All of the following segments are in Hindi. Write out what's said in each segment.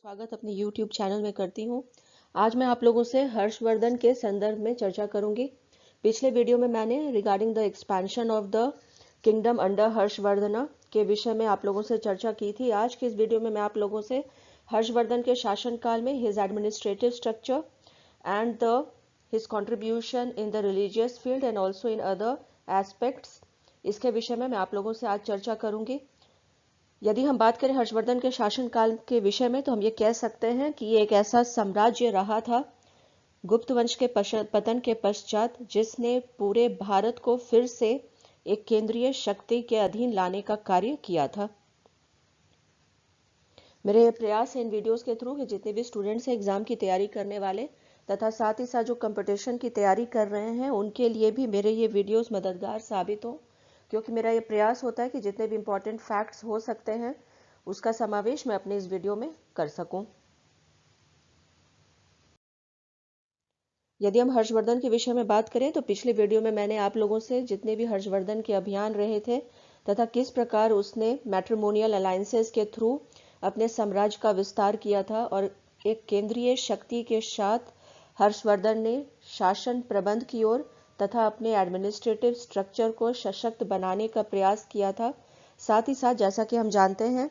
स्वागत अपने YouTube चैनल में करती हूँ। आज मैं आप लोगों से हर्षवर्धन के संदर्भ में चर्चा करूंगी। पिछले वीडियो में मैंने regarding the expansion of the kingdom under Harshvardhan के विषय में आप लोगों से चर्चा की थी। आज के इस वीडियो में मैं आप लोगों से हर्षवर्धन के शासनकाल में his administrative structure and the his contribution in the religious field and also in other aspects, इसके विषय में मैं आप लोगों से आज चर्चा करूंगी। यदि हम बात करें हर्षवर्धन के शासनकाल के विषय में तो हम ये कह सकते हैं कि ये एक ऐसा साम्राज्य रहा था गुप्त वंश के पतन के पश्चात जिसने पूरे भारत को फिर से एक केंद्रीय शक्ति के अधीन लाने का कार्य किया था। मेरे ये प्रयास है इन वीडियोस के थ्रू कि जितने भी स्टूडेंट्स एग्जाम की तैयारी करने वाले तथा साथ ही साथ जो कंपटीशन की तैयारी कर रहे हैं उनके लिए भी मेरे ये वीडियोस मददगार साबित हो, क्योंकि मेरा ये प्रयास होता है कि जितने भी इंपॉर्टेंट फैक्ट्स हो सकते हैं उसका समावेश मैं अपने इस वीडियो में कर सकूं। यदि हम हर्षवर्धन के विषय में बात करें तो पिछले वीडियो में मैंने आप लोगों से जितने भी हर्षवर्धन के अभियान रहे थे तथा किस प्रकार उसने मैट्रिमोनियल अलायंसेस के थ्रू अपने साम्राज्य का विस्तार किया था और एक केंद्रीय शक्ति के साथ हर्षवर्धन ने शासन प्रबंध की ओर तथा अपने एडमिनिस्ट्रेटिव स्ट्रक्चर को सशक्त बनाने का प्रयास किया था। साथ ही साथ जैसा कि हम जानते हैं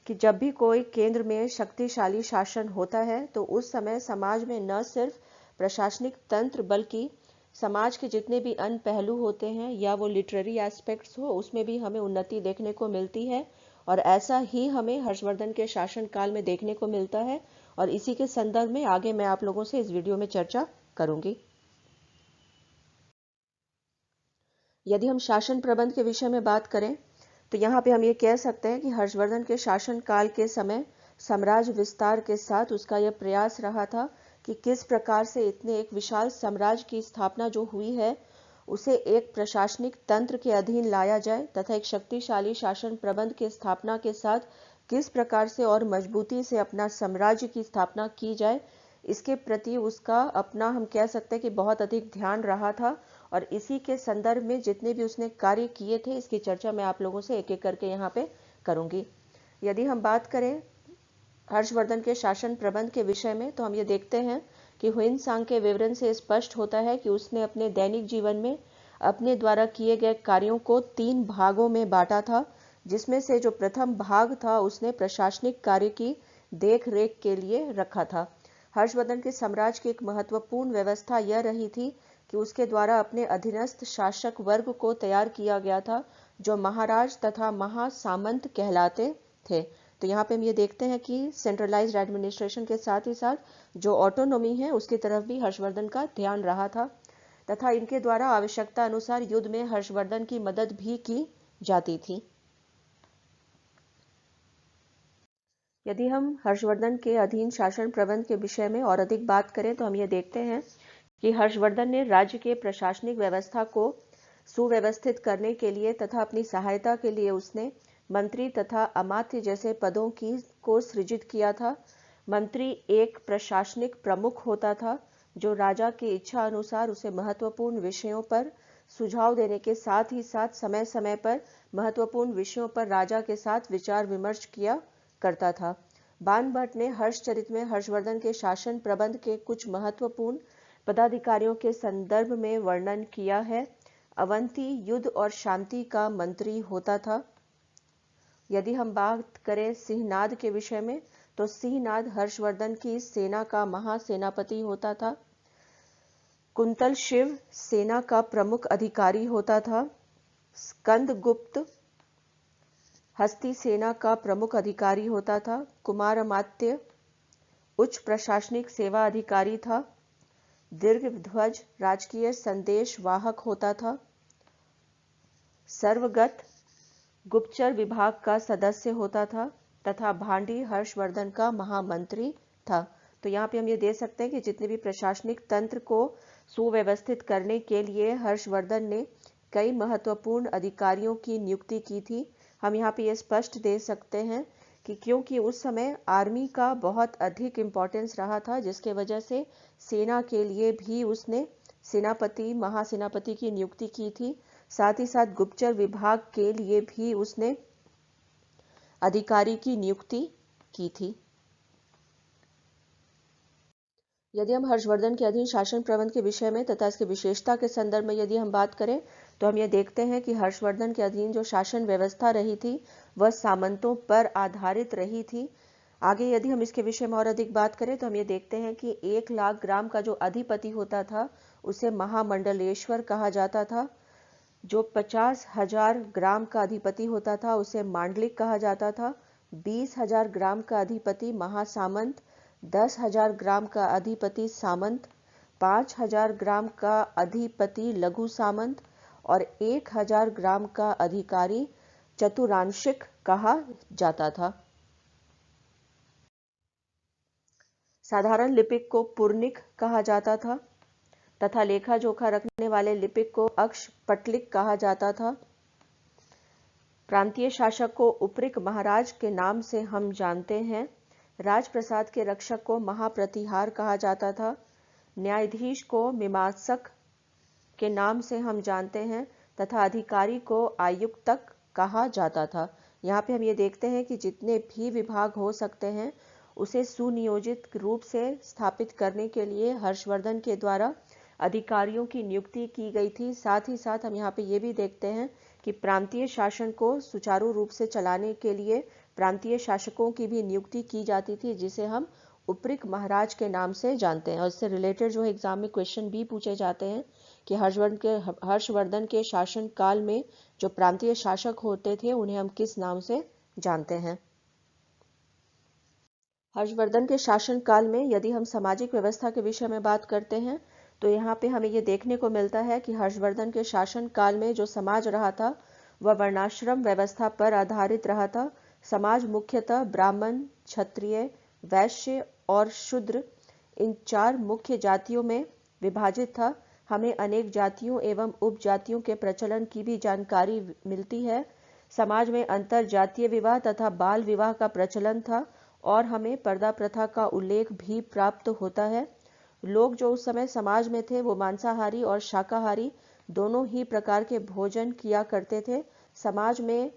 कि जब भी कोई केंद्र में शक्तिशाली शासन होता है तो उस समय समाज में न सिर्फ प्रशासनिक तंत्र बल्कि समाज के जितने भी अन्य पहलू होते हैं या वो लिटरेरी एस्पेक्ट्स हो उसमें भी हमें उन्नति देखने को मिलती है, और ऐसा ही हमें हर्षवर्धन के शासनकाल में देखने को मिलता है और इसी के संदर्भ में आगे मैं आप लोगों से इस वीडियो में चर्चा करूंगी। यदि हम शासन प्रबंध के विषय में बात करें तो यहाँ पे हम ये कह सकते हैं कि हर्षवर्धन के शासनकाल के समय साम्राज्य विस्तार के साथ उसका यह प्रयास रहा था कि किस प्रकार से इतने एक विशाल साम्राज्य की स्थापना जो हुई है उसे एक प्रशासनिक तंत्र के अधीन लाया जाए तथा एक शक्तिशाली शासन प्रबंध के स्थापना के साथ किस प्रकार से और मजबूती से अपना साम्राज्य की स्थापना की जाए, इसके प्रति उसका अपना हम कह सकते हैं कि बहुत अधिक ध्यान रहा था। और इसी के संदर्भ में जितने भी उसने कार्य किए थे इसकी चर्चा मैं आप लोगों से एक एक करके यहाँ पे करूंगी। यदि हम बात करें हर्षवर्धन के शासन प्रबंध के विषय में तो हम ये देखते हैं कि ह्वेनसांग के विवरण से स्पष्ट होता है कि उसने अपने दैनिक जीवन में अपने द्वारा किए गए कार्यों को 3 भागों में बांटा था, जिसमें से जो प्रथम भाग था उसने प्रशासनिक कार्य की देख रेख के लिए रखा था। हर्षवर्धन के साम्राज्य की एक महत्वपूर्ण व्यवस्था यह रही थी कि उसके द्वारा अपने अधीनस्थ शासक वर्ग को तैयार किया गया था जो महाराज तथा महासामंत कहलाते थे। तो यहाँ पे हम ये देखते हैं कि सेंट्रलाइज्ड एडमिनिस्ट्रेशन के साथ ही साथ जो ऑटोनॉमी है उसकी तरफ भी हर्षवर्धन का ध्यान रहा था तथा इनके द्वारा आवश्यकता अनुसार युद्ध में हर्षवर्धन की मदद भी की जाती थी। यदि हम हर्षवर्धन के अधीन शासन प्रबंध के विषय में और अधिक बात करें तो हम ये देखते हैं कि हर्षवर्धन ने राज्य के प्रशासनिक व्यवस्था को सुव्यवस्थित करने के लिए तथा अपनी सहायता के लिए उसने मंत्री तथा अमात्य जैसे पदों को सृजित किया था। मंत्री एक प्रशासनिक प्रमुख होता था जो राजा की इच्छा अनुसार उसे महत्वपूर्ण विषयों पर सुझाव देने के साथ ही साथ समय समय पर महत्वपूर्ण विषयों पर राजा के साथ विचार विमर्श किया करता था। बाणभट्ट ने हर्षचरित में हर्षवर्धन के शासन प्रबंध के कुछ महत्वपूर्ण पदाधिकारियों के संदर्भ में वर्णन किया है। अवंती युद्ध और शांति का मंत्री होता था। यदि हम बात करें सिंहनाद के विषय में तो सिंहनाद हर्षवर्धन की सेना का महासेनापति होता था। कुंतल शिव सेना का प्रमुख अधिकारी होता था। स्कंदगुप्त हस्ती सेना का प्रमुख अधिकारी होता था। कुमार अमात्य उच्च प्रशासनिक सेवा अधिकारी था। दीर्घध्वज राजकीय संदेश वाहक होता था। सर्वगत गुप्तचर विभाग का सदस्य होता था तथा भांडी हर्षवर्धन का महामंत्री था। तो यहाँ पे हम ये दे सकते हैं कि जितने भी प्रशासनिक तंत्र को सुव्यवस्थित करने के लिए हर्षवर्धन ने कई महत्वपूर्ण अधिकारियों की नियुक्ति की थी। हम यहाँ पे ये स्पष्ट दे सकते हैं कि क्योंकि उस समय आर्मी का बहुत अधिक इम्पोर्टेंस रहा था जिसके वजह से सेना के लिए भी उसने सेनापति महासेनापति की नियुक्ति की थी। साथ ही साथ गुप्तचर विभाग के लिए भी उसने अधिकारी की नियुक्ति की थी। यदि हम हर्षवर्धन के अधीन शासन प्रबंध के विषय में तथा इसकी विशेषता के संदर्भ में यदि हम बात करें तो हम ये देखते हैं कि हर्षवर्धन के अधीन जो शासन व्यवस्था रही थी वह सामंतों पर आधारित रही थी। आगे यदि हम इसके विषय में और अधिक बात करें तो हम ये देखते हैं कि 1,00,000 ग्राम का जो अधिपति होता था उसे महामंडलेश्वर कहा जाता था। जो 50,000 ग्राम का अधिपति होता था उसे मांडलिक कहा जाता था। 20,000 ग्राम का अधिपति महासामंत, 10,000 ग्राम का अधिपति सामंत, 5,000 ग्राम का अधिपति लघु सामंत और 1,000 ग्राम का अधिकारी चतुरांशिक कहा जाता था। साधारण लिपिक को पूर्णिक कहा जाता था तथा लेखा जोखा रखने वाले लिपिक को अक्षपटलिक कहा जाता था। प्रांतीय शासक को उपरिक महाराज के नाम से हम जानते हैं। राजप्रसाद के रक्षक को महाप्रतिहार कहा जाता था। न्यायाधीश को मीमांसक के नाम से हम जानते हैं तथा अधिकारी को आयुक्तक कहा जाता था। यहाँ पे हम ये देखते हैं कि जितने भी विभाग हो सकते हैं उसे सुनियोजित रूप से स्थापित करने के लिए हर्षवर्धन के द्वारा अधिकारियों की नियुक्ति की गई थी। साथ ही साथ हम यहाँ पे ये भी देखते हैं कि प्रांतीय शासन को सुचारू रूप से चलाने के लिए प्रांतीय शासकों की भी नियुक्ति की जाती थी जिसे हम उपरिक महाराज के नाम से जानते हैं। और इससे रिलेटेड जो है एग्जाम में क्वेश्चन भी पूछे जाते हैं कि हर्षवर्धन के शासन काल में जो प्रांतीय शासक होते थे उन्हें हम किस नाम से जानते हैं। हर्षवर्धन के शासन काल में यदि हम सामाजिक व्यवस्था के विषय में बात करते हैं तो यहाँ पे हमें ये देखने को मिलता है कि हर्षवर्धन के शासन काल में जो समाज रहा था वह वर्णाश्रम व्यवस्था पर आधारित रहा था। समाज मुख्यतः ब्राह्मण, क्षत्रिय, वैश्य और शूद्र इन 4 मुख्य जातियों में विभाजित था। हमें अनेक जातियों एवं उपजातियों के प्रचलन की भी जानकारी मिलती है। समाज में अंतर जातीय विवाह तथा बाल विवाह का प्रचलन था और हमें पर्दा प्रथा का उल्लेख भी प्राप्त होता है। लोग जो उस समय समाज में थे वो मांसाहारी और शाकाहारी दोनों ही प्रकार के भोजन किया करते थे। समाज में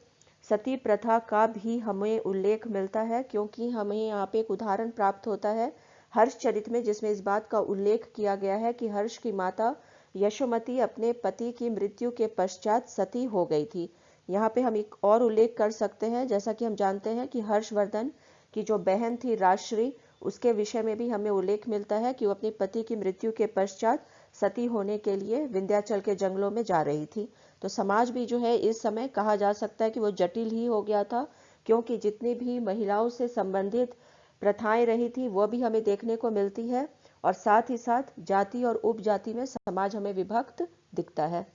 सती प्रथा का भी हमें उल्लेख मिलता है क्योंकि हमें यहाँ पे एक उदाहरण प्राप्त होता है हर्षचरित में जिसमें इस बात का उल्लेख किया गया है कि हर्ष की माता यशोमती अपने पति की मृत्यु के पश्चात सती हो गई थी। यहाँ पे हम एक और उल्लेख कर सकते हैं, जैसा कि हम जानते हैं कि हर्षवर्धन की जो बहन थी राजश्री, उसके विषय में भी हमें उल्लेख मिलता है कि वो अपने पति की मृत्यु के पश्चात सती होने के लिए विंध्याचल के जंगलों में जा रही थी। तो समाज भी जो है इस समय कहा जा सकता है कि वो जटिल ही हो गया था क्योंकि जितनी भी महिलाओं से संबंधित प्रथाएं रही थी वो भी हमें देखने को मिलती है और साथ ही साथ जाति और उपजाति में समाज हमें विभक्त दिखता है।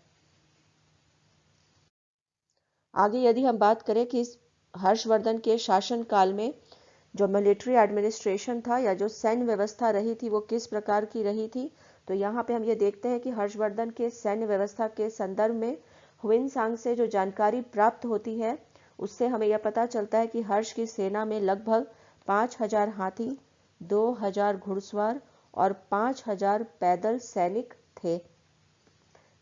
आगे यदि हम बात करें कि हर्षवर्धन के शासन काल में जो मिलिट्री एडमिनिस्ट्रेशन था या जो सैन्य व्यवस्था रही थी वो किस प्रकार की रही थी, तो यहाँ पे हम ये देखते हैं कि हर्षवर्धन के सैन्य व्यवस्था के संदर्भ में ह्वेनसांग से जो जानकारी प्राप्त होती है उससे हमें यह पता चलता है कि हर्ष की सेना में लगभग 5,000 हाथी, 2,000 घुड़सवार और 5,000 पैदल सैनिक थे।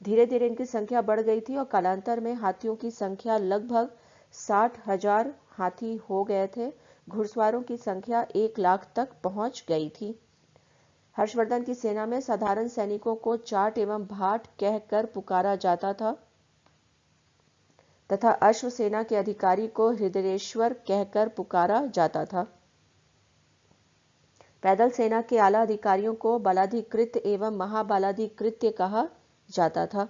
धीरे धीरे इनकी संख्या बढ़ गई थी और कालांतर में हाथियों की संख्या लगभग 60,000 हाथी हो गए थे। घुड़सवारों की संख्या 1,00,000 तक पहुंच गई थी। हर्षवर्धन की सेना में साधारण सैनिकों को चाट एवं भाट कहकर पुकारा जाता था तथा अश्व सेना के अधिकारी को हृदयेश्वर कहकर पुकारा जाता था। पैदल सेना के आला अधिकारियों को बलाधिकृत एवं महाबलाधिकृत्य कहा जाता था।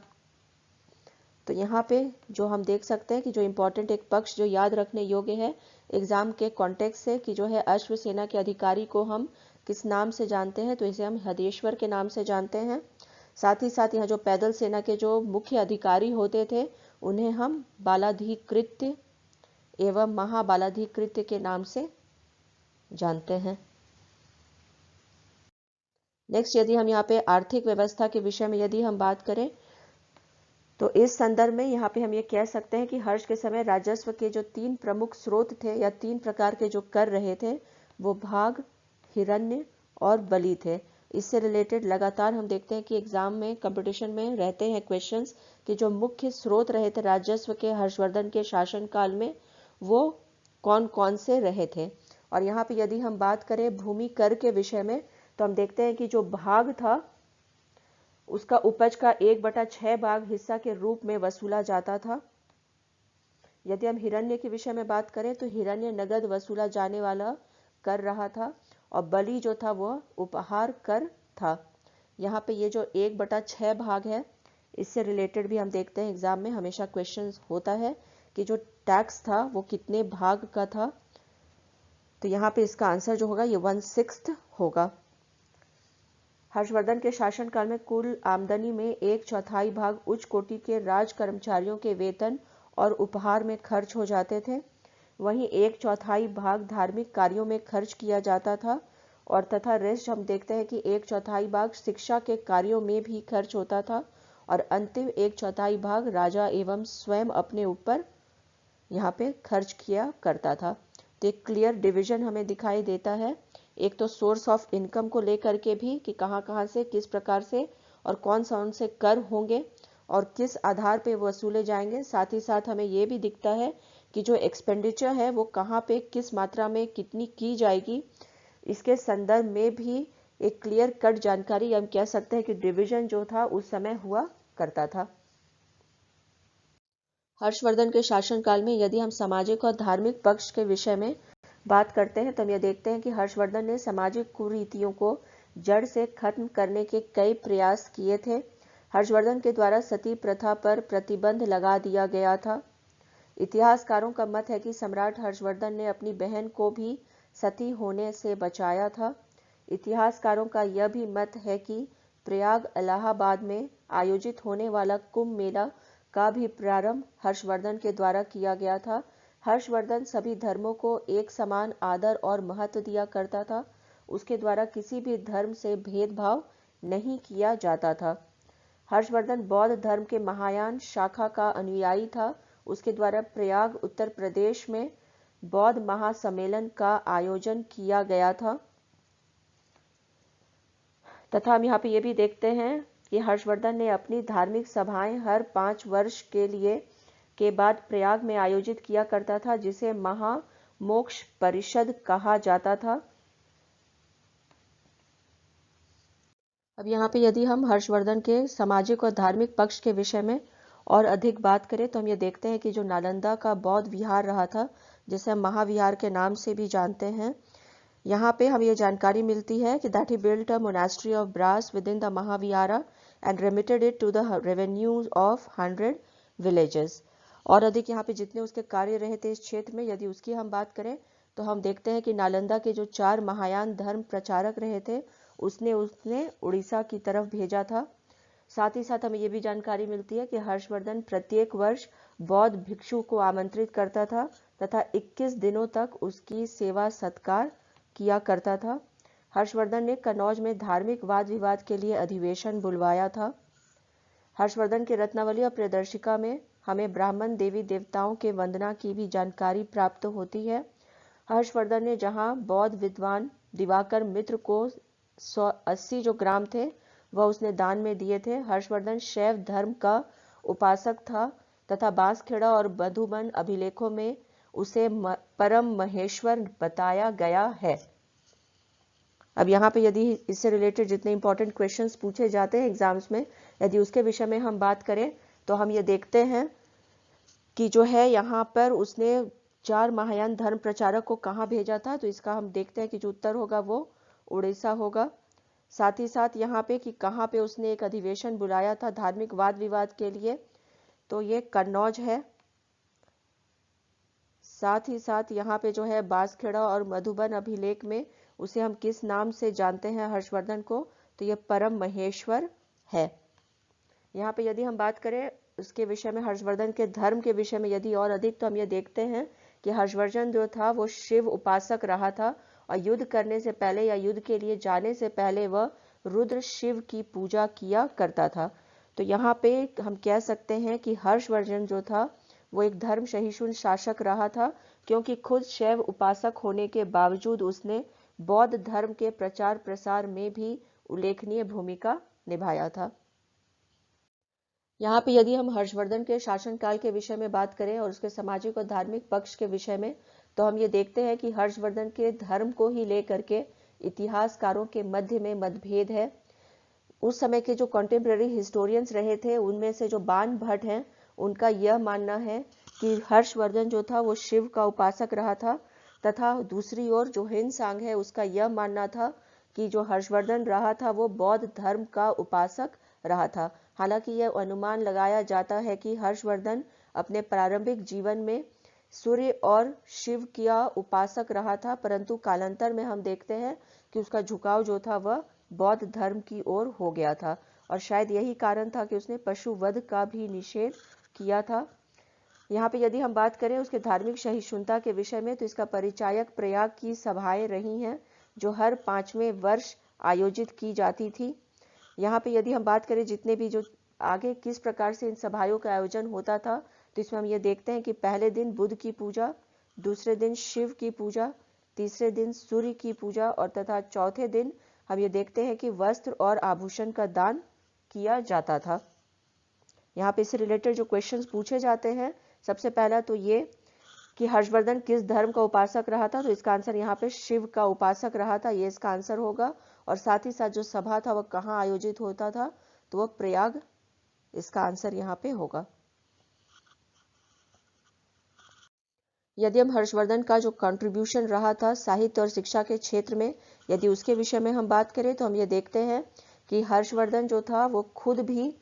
तो यहाँ पे जो हम देख सकते हैं कि जो इम्पोर्टेंट एक पक्ष जो याद रखने योग्य है एग्जाम के कॉन्टेक्स्ट से कि जो है अश्व सेना के अधिकारी को हम किस नाम से जानते हैं, तो इसे हम हृदयेश्वर के नाम से जानते हैं। साथ ही साथ यहाँ जो पैदल सेना के जो मुख्य अधिकारी होते थे उन्हें हम बालाधिकृत्य एवं महाबालाधिकृत्य के नाम से जानते हैं। नेक्स्ट यदि हम यहाँ पे आर्थिक व्यवस्था के विषय में यदि हम बात करें तो इस संदर्भ में यहाँ पे हम ये कह सकते हैं कि हर्ष के समय राजस्व के जो 3 प्रमुख स्रोत थे या 3 प्रकार के जो कर रहे थे वो भाग, हिरण्य और बलि थे। इससे रिलेटेड लगातार हम देखते हैं कि एग्जाम में कंपटीशन में रहते हैं क्वेश्चंस कि जो मुख्य स्रोत रहे थे राजस्व के हर्षवर्धन के शासन काल में वो कौन कौन से रहे थे। और यहाँ पे यदि हम बात करें भूमि कर के विषय में तो हम देखते हैं कि जो भाग था उसका उपज का 1/6 भाग हिस्सा के रूप में वसूला जाता था। यदि हम हिरण्य के विषय में बात करें तो हिरण्य नगद वसूला जाने वाला कर रहा था और बलि जो था वह उपहार कर था। यहाँ पे ये जो 1/6 भाग है, इससे रिलेटेड भी हम देखते हैं एग्जाम में हमेशा क्वेश्चन होता है कि जो टैक्स था वो कितने भाग का था। तो यहाँ पे इसका आंसर जो होगा ये 1/6 होगा। हर्षवर्धन के शासनकाल में कुल आमदनी में 1/4 भाग उच्च कोटि के राज कर्मचारियों के वेतन और उपहार में खर्च हो जाते थे। वहीं 1/4 भाग धार्मिक कार्यों में खर्च किया जाता था और तथा रेस्ट हम देखते हैं कि 1/4 भाग शिक्षा के कार्यों में भी खर्च होता था और अंतिम 1/4 भाग राजा एवं स्वयं अपने ऊपर यहाँ पे खर्च किया करता था। तो एक क्लियर डिवीजन हमें दिखाई देता है, एक तो सोर्स ऑफ इनकम को लेकर के भी कि कहाँ से किस प्रकार से और कौन सा उनसे कर होंगे और किस आधार पे वसूले जाएंगे। साथ ही साथ हमें ये भी दिखता है कि जो एक्सपेंडिचर है वो कहाँ पे किस मात्रा में कितनी की जाएगी, इसके संदर्भ में भी एक क्लियर कट जानकारी हम कह सकते हैं कि डिवीजन जो था उस समय हुआ करता था। हर्षवर्धन के शासनकाल में यदि हम सामाजिक और धार्मिक पक्ष के विषय में बात करते हैं तो हम यह देखते हैं कि हर्षवर्धन ने सामाजिक कुरीतियों को जड़ से खत्म करने के कई प्रयास किए थे। हर्षवर्धन के द्वारा सती प्रथा पर प्रतिबंध लगा दिया गया था। इतिहासकारों का मत है कि सम्राट हर्षवर्धन ने अपनी बहन को भी सती होने से बचाया था। इतिहासकारों का यह भी मत है कि प्रयाग इलाहाबाद में आयोजित होने वाला कुंभ मेला का भी प्रारंभ हर्षवर्धन के द्वारा किया गया था। हर्षवर्धन सभी धर्मों को एक समान आदर और महत्व दिया करता था। उसके द्वारा किसी भी धर्म से भेदभाव नहीं किया जाता था। हर्षवर्धन बौद्ध धर्म के महायान शाखा का अनुयायी था। उसके द्वारा प्रयाग उत्तर प्रदेश में बौद्ध महासम्मेलन का आयोजन किया गया था। तथा हम यहाँ पे ये भी देखते हैं कि हर्षवर्धन ने अपनी धार्मिक सभाएं हर 5 वर्ष के लिए के बाद प्रयाग में आयोजित किया करता था, जिसे महामोक्ष परिषद कहा जाता था। अब यहाँ पे यदि हम हर्षवर्धन के सामाजिक और धार्मिक पक्ष के विषय में और अधिक बात करें तो हम ये देखते हैं कि जो नालंदा का बौद्ध विहार रहा था, जिसे हम महाविहार के नाम से भी जानते हैं, यहाँ पे हमें ये जानकारी मिलती है कि that he built a monastery of brass within the Mahavihara and remitted it to the revenues of 100 villages. और अधिक यहाँ पे जितने उसके कार्य रहे थे इस क्षेत्र में, यदि उसकी हम बात करें तो हम देखते हैं कि नालंदा के जो 4 महायान धर्म प्रचारक रहे थे उसने उड़ीसा की तरफ भेजा था। साथ ही साथ हमें ये भी जानकारी मिलती है कि हर्षवर्धन प्रत्येक वर्ष बौद्ध भिक्षु को आमंत्रित करता था तथा 21 दिनों तक उसकी सेवा सत्कार किया करता था। हर्षवर्धन ने कन्नौज में धार्मिक वाद विवाद के लिए अधिवेशन बुलवाया था। हर्षवर्धन के रत्नावली और प्रियदर्शिका में हमें ब्राह्मण देवी देवताओं के वंदना की भी जानकारी प्राप्त होती है। हर्षवर्धन ने जहां बौद्ध विद्वान दिवाकर मित्र को 180 जो ग्राम थे वह उसने दान में दिए थे। हर्षवर्धन शैव धर्म का उपासक था तथा बांसखेड़ा और मधुबन अभिलेखों में उसे परम महेश्वर बताया गया है। अब यहाँ पे यदि इससे रिलेटेड जितने इंपॉर्टेंट क्वेश्चंस पूछे जाते हैं एग्जाम्स में, यदि उसके विषय में हम बात करें तो हम ये देखते हैं कि जो है यहाँ पर उसने 4 महायान धर्म प्रचारक को कहाँ भेजा था, तो इसका हम देखते हैं कि जो उत्तर होगा वो उड़ीसा होगा। साथ ही साथ यहाँ पे कि कहाँ पे उसने एक अधिवेशन बुलाया था धार्मिक वाद विवाद के लिए, तो ये कन्नौज है। साथ ही साथ यहाँ पे जो है बांसखेड़ा और मधुबन अभिलेख में उसे हम किस नाम से जानते हैं हर्षवर्धन को, तो ये परम महेश्वर है। यहाँ पे यदि हम बात करें उसके विषय में, हर्षवर्धन के धर्म के विषय में यदि और अधिक, तो हम ये देखते हैं कि हर्षवर्धन जो था वो शिव उपासक रहा था और युद्ध करने से पहले या युद्ध के लिए जाने से पहले वह रुद्र शिव की पूजा किया करता था। तो यहाँ पे हम कह सकते हैं कि हर्षवर्धन जो था वो एक धर्म सहिष्णु शासक रहा था, क्योंकि खुद शैव उपासक होने के बावजूद उसने बौद्ध धर्म के प्रचार प्रसार में भी उल्लेखनीय भूमिका निभाया था। यहाँ पे यदि हम हर्षवर्धन के शासनकाल के विषय में बात करें और उसके सामाजिक और धार्मिक पक्ष के विषय में, तो हम ये देखते हैं कि हर्षवर्धन के धर्म को ही लेकर के इतिहासकारों के मध्य में मतभेद है। उस समय के जो कॉन्टेम्पररी हिस्टोरियंस रहे थे उनमें से जो बाण भट्ट हैं उनका यह मानना है कि हर्षवर्धन जो था वो शिव का उपासक रहा था, तथा दूसरी ओर जो हिंसांग है उसका यह मानना था कि जो हर्षवर्धन रहा था वो बौद्ध धर्म का उपासक रहा था। हालांकि यह अनुमान लगाया जाता है कि हर्षवर्धन अपने प्रारंभिक जीवन में सूर्य और शिव का उपासक रहा था, परंतु कालांतर में हम देखते हैं कि उसका झुकाव जो था वह बौद्ध धर्म की ओर हो गया था, और शायद यही कारण था कि उसने पशु वध का भी निषेध किया था। यहाँ पे यदि हम बात करें उसके धार्मिक सहिष्णुता के विषय में, तो इसका परिचायक प्रयाग की सभाएं रही हैं जो हर 5वें वर्ष आयोजित की जाती थी। यहाँ पे यदि हम बात करें जितने भी जो आगे किस प्रकार से इन सभाओं का आयोजन होता था, तो इसमें हम ये देखते हैं कि पहले दिन बुध की पूजा, दूसरे दिन शिव की पूजा, तीसरे दिन सूर्य की पूजा, और तथा चौथे दिन हम ये देखते हैं कि वस्त्र और आभूषण का दान किया जाता था। यहाँ पे इससे रिलेटेड जो क्वेश्चंस पूछे जाते हैं, सबसे पहला तो ये कि हर्षवर्धन किस धर्म का उपासक रहा था, तो इसका आंसर यहाँ पे शिव का उपासक रहा था, ये इसका आंसर होगा। और साथ ही साथ जो सभा था वह कहाँ आयोजित होता था, तो वह प्रयाग, इसका आंसर यहाँ पे होगा। यदि हम हर्षवर्धन का जो कंट्रीब्यूशन रहा था साहित्य और शिक्षा के क्षेत्र में, यदि उसके विषय में हम बात करें, तो हम ये देखते हैं कि हर्षवर्धन जो था वो खुद भी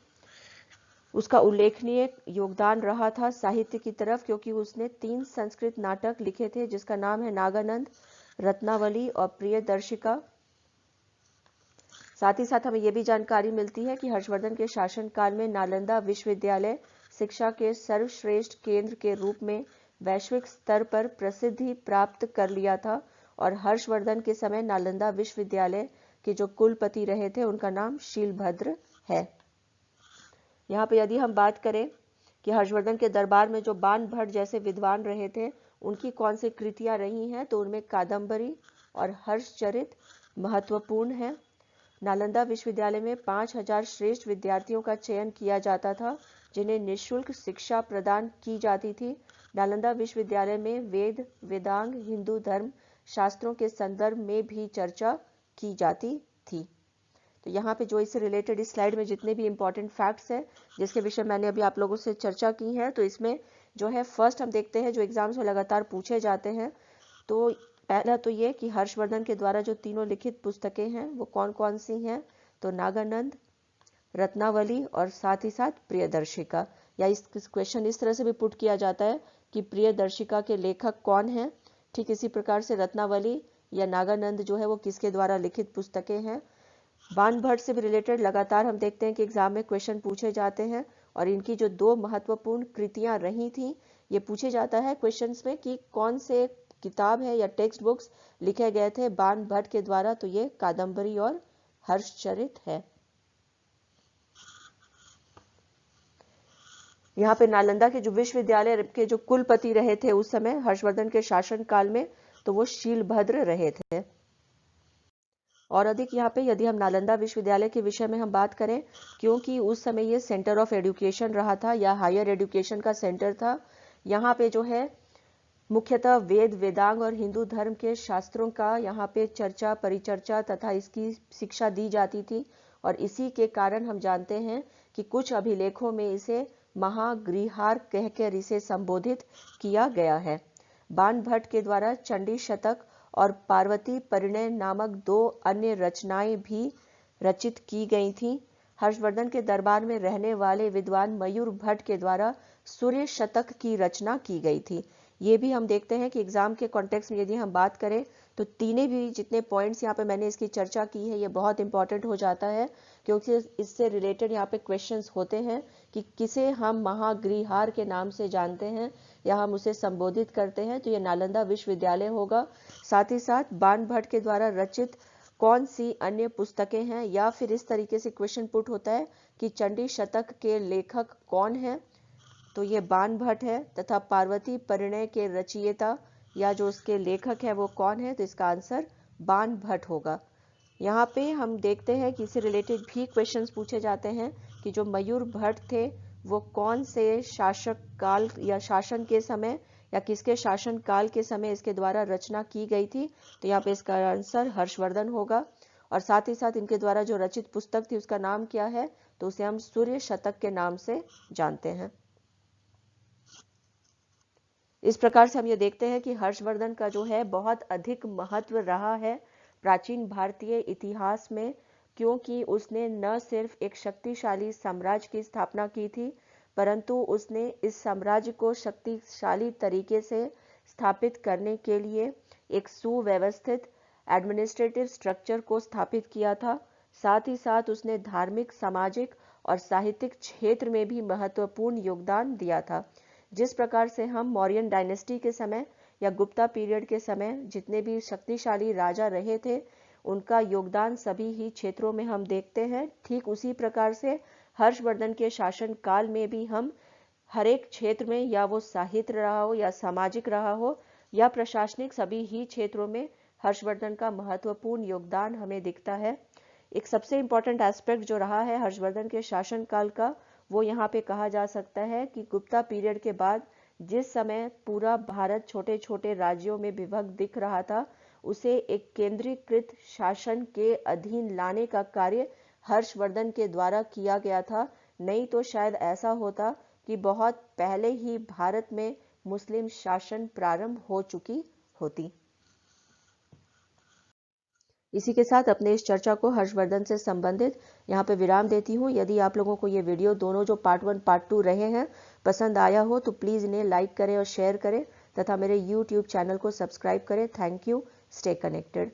उसका उल्लेखनीय योगदान रहा था साहित्य की तरफ, क्योंकि उसने 3 संस्कृत नाटक लिखे थे जिसका नाम है नागानंद, रत्नावली और प्रियदर्शिका। साथ ही साथ हमें यह भी जानकारी मिलती है कि हर्षवर्धन के शासनकाल में नालंदा विश्वविद्यालय शिक्षा के सर्वश्रेष्ठ केंद्र के रूप में वैश्विक स्तर पर प्रसिद्धि प्राप्त कर लिया था, और हर्षवर्धन के समय नालंदा विश्वविद्यालय के जो कुलपति रहे थे उनका नाम शीलभद्र है। यहाँ पे यदि हम बात करें कि हर्षवर्धन के दरबार में जो बाण भट्ट जैसे विद्वान रहे थे उनकी कौन सी कृतियां रही हैं, तो उनमें कादम्बरी और हर्षचरित महत्वपूर्ण है। नालंदा विश्वविद्यालय में 5000 श्रेष्ठ विद्यार्थियों का चयन किया जाता था जिन्हें निःशुल्क शिक्षा प्रदान की जाती थी। नालंदा विश्वविद्यालय में वेद, वेदांग, हिंदू धर्म शास्त्रों के संदर्भ में भी चर्चा की जाती थी। तो यहाँ पे जो इससे रिलेटेड इस स्लाइड में जितने भी इंपॉर्टेंट फैक्ट्स हैं जिसके विषय मैंने अभी आप लोगों से चर्चा की है, तो इसमें जो है फर्स्ट हम देखते हैं जो एग्जाम्स में लगातार पूछे जाते हैं। तो पहला तो ये कि हर्षवर्धन के द्वारा जो तीनों लिखित पुस्तकें हैं वो कौन कौन सी हैं, तो नागानंद, रत्नावली और साथ ही साथ प्रियदर्शिका। या इस क्वेश्चन इस तरह से भी पुट किया जाता है कि प्रियदर्शिका के लेखक कौन हैं, ठीक इसी प्रकार से रत्नावली या नागानंद जो है वो किसके द्वारा लिखित पुस्तकें हैं। बाण भट्ट से भी रिलेटेड लगातार हम देखते हैं कि एग्जाम में क्वेश्चन पूछे जाते हैं, और इनकी जो 2 महत्वपूर्ण कृतियां रही थी ये पूछे जाता है क्वेश्चंस में कि कौन से किताब है या टेक्स्ट बुक्स लिखे गए थे बाण भट्ट के द्वारा, तो ये कादम्बरी और हर्षचरित है। यहाँ पे नालंदा के जो विश्वविद्यालय के जो कुलपति रहे थे उस समय हर्षवर्धन के शासन काल में, तो वो शीलभद्र रहे थे। और अधिक यहाँ पे यदि हम नालंदा विश्वविद्यालय के विषय में हम बात करें, क्योंकि उस समय ये सेंटर ऑफ एजुकेशन रहा था या हायर एजुकेशन का सेंटर था, यहाँ पे जो है मुख्यतः वेद, वेदांग और हिंदू धर्म के शास्त्रों का यहाँ पे चर्चा, परिचर्चा तथा इसकी शिक्षा दी जाती थी। और इसी के कारण हम जानते हैं कि कुछ अभिलेखों में इसे महागृहार कहकर इसे संबोधित किया गया है। बाण भट्ट के द्वारा चंडी शतक और पार्वती परिणय नामक 2 अन्य रचनाएं भी रचित की गई थीं। हर्षवर्धन के दरबार में रहने वाले विद्वान मयूर भट्ट के द्वारा सूर्य शतक की रचना की गई थी। ये भी हम देखते हैं कि एग्जाम के कॉन्टेक्स्ट में यदि हम बात करें तो तीनों भी जितने पॉइंट्स यहाँ पे मैंने इसकी चर्चा की है ये बहुत इंपॉर्टेंट हो जाता है, क्योंकि इससे रिलेटेड यहाँ पे क्वेश्चंस होते हैं कि किसे हम महागृहार के नाम से जानते हैं या हम उसे संबोधित करते हैं, तो ये नालंदा विश्वविद्यालय होगा। साथ ही साथ बाण भट्ट के द्वारा रचित कौन सी अन्य पुस्तकें हैं, या फिर इस तरीके से क्वेश्चन पुट होता है कि चंडी शतक के लेखक कौन है, तो ये बाण भट्ट है, तथा पार्वती परिणय के रचयिता या जो उसके लेखक है वो कौन है, तो इसका आंसर बाण भट्ट होगा। यहाँ पे हम देखते हैं कि इससे रिलेटेड भी क्वेश्चंस पूछे जाते हैं कि जो मयूर भट्ट थे वो कौन से शासक काल या शासन के समय या किसके शासन काल के समय इसके द्वारा रचना की गई थी, तो यहाँ पे इसका आंसर हर्षवर्धन होगा। और साथ ही साथ इनके द्वारा जो रचित पुस्तक थी उसका नाम क्या है, तो उसे हम सूर्य शतक के नाम से जानते हैं। इस प्रकार से हम ये देखते हैं कि हर्षवर्धन का जो है बहुत अधिक महत्व रहा है प्राचीन भारतीय इतिहास में, क्योंकि उसने न सिर्फ एक शक्तिशाली साम्राज्य की स्थापना की थी, परंतु उसने इस साम्राज्य को शक्तिशाली तरीके से स्थापित करने के लिए एक सुव्यवस्थित एडमिनिस्ट्रेटिव स्ट्रक्चर को स्थापित किया था। साथ ही साथ उसने धार्मिक, सामाजिक और साहित्यिक क्षेत्र में भी महत्वपूर्ण योगदान दिया था। जिस प्रकार से हम मौर्यन डायनेस्टी के समय या गुप्ता पीरियड के समय जितने भी शक्तिशाली राजा रहे थे, उनका योगदान सभी ही क्षेत्रों में हम देखते हैं, ठीक उसी प्रकार से हर्षवर्धन के शासन काल में भी हम हर एक क्षेत्र में, या वो साहित्य रहा हो या सामाजिक रहा हो या प्रशासनिक, सभी ही क्षेत्रों में हर्षवर्धन का महत्वपूर्ण योगदान हमें दिखता है। एक सबसे इंपॉर्टेंट एस्पेक्ट जो रहा है हर्षवर्धन के शासन काल का, वो यहाँ पे कहा जा सकता है कि गुप्ता पीरियड के बाद जिस समय पूरा भारत छोटे छोटे राज्यों में विभक्त दिख रहा था, उसे एक केंद्रीकृत शासन के अधीन लाने का कार्य हर्षवर्धन के द्वारा किया गया था। नहीं तो शायद ऐसा होता कि बहुत पहले ही भारत में मुस्लिम शासन प्रारंभ हो चुकी होती। इसी के साथ अपने इस चर्चा को हर्षवर्धन से संबंधित यहाँ पे विराम देती हूँ। यदि आप लोगों को ये वीडियो दोनों जो पार्ट 1 पार्ट 2 रहे हैं पसंद आया हो तो प्लीज़ इन्हें लाइक करें और शेयर करें तथा मेरे YouTube चैनल को सब्सक्राइब करें। Thank you. Stay connected.